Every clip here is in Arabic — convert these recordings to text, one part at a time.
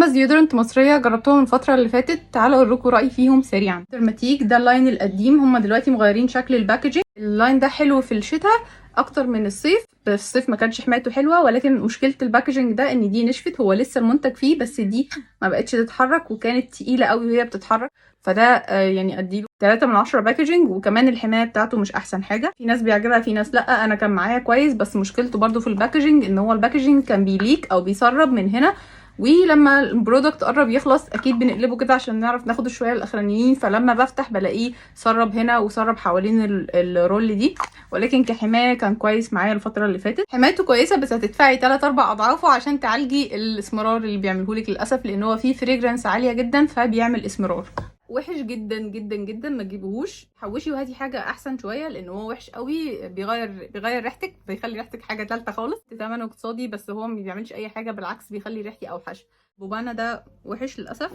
5 ديودرنت مصريه جربتهم الفتره اللي فاتت، تعالوا اوريكم رايي فيهم سريعا. درماتيك ده اللاين القديم، هم دلوقتي مغيرين شكل الباكجينج. اللاين ده حلو في الشتاء اكتر من الصيف، بس الصيف ما كانش حمايته حلوه، ولكن مشكله الباكجينج ده ان دي نشفت. هو لسه المنتج فيه بس دي ما بقتش تتحرك وكانت تقيله قوي وهي بتتحرك، فده يعني اديله 3 من 10 باكجينج. وكمان الحمايه بتاعته مش احسن حاجه، في ناس بيعجبها في ناس لا. انا كان معايا كويس، بس مشكلته برده في الباكجينج ان هو الباكجينج كان بيليك او بيسرب من هنا، ولما البرودكت قرب يخلص اكيد بنقلبه كده عشان نعرف ناخد الشويه الاخرانيين، فلما بفتح بلاقيه سرب هنا وسرب حوالين الرول دي. ولكن كحمايه كان كويس معايا الفتره اللي فاتت. حمايته كويسه، بس هتدفعي 3 4 اضعافه عشان تعالجي الاسمرار اللي بيعمله لك للاسف، لان هو فيه فريجرانس عاليه جدا فبيعمل اسمرار. وحش جدا جدا جدا، ما تجيبوهوش. حوشي وهاتي حاجه احسن شويه، لان هو وحش قوي، بيغير ريحتك، بيخلي ريحتك حاجه ثالثه خالص. ثمنه اقتصادي بس هو ما بيعملش اي حاجه، بالعكس بيخلي ريحتي اوحش. بوبانا ده وحش للاسف.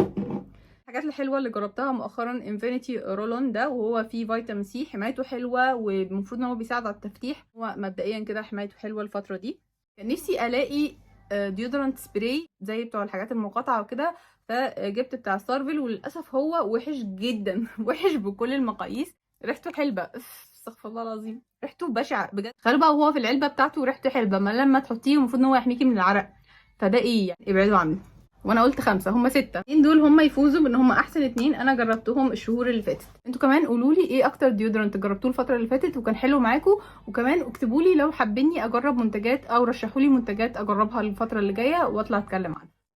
الحاجات الحلوه اللي جربتها مؤخرا انفينيتي رولون ده، وهو فيه فيتامين سي، حمايته حلوه والمفروض ان هو بيساعد على التفتيح. هو مبدئيا كده حمايته حلوه الفتره دي. كان نفسي الاقي ديودرنت سبراي زي بتوع الحاجات المقاطعه وكده، فجبت بتاع ستارفل، وللاسف هو وحش جدا وحش بكل المقاييس. ريحته حلبه، استغفر الله العظيم، ريحته بشعه بجد. تخيلوا بقى وهو في العلبه بتاعته ريحته حلبه، ما لما تحطيه المفروض ان هو يحميكي من العرق، فده ايه يعني؟ ابعدوا عنه. وانا قلت 5، هم 6. دول هم يفوزوا بان هم احسن 2 انا جربتهم الشهور اللي فاتت. انتوا كمان قولوا لي ايه اكتر ديودرنت جربتوه الفتره اللي فاتت وكان حلو معاكم، وكمان اكتبوا لي لو حابيني اجرب منتجات او رشحوا لي منتجات اجربها الفتره اللي جايه واطلع اتكلم عنها.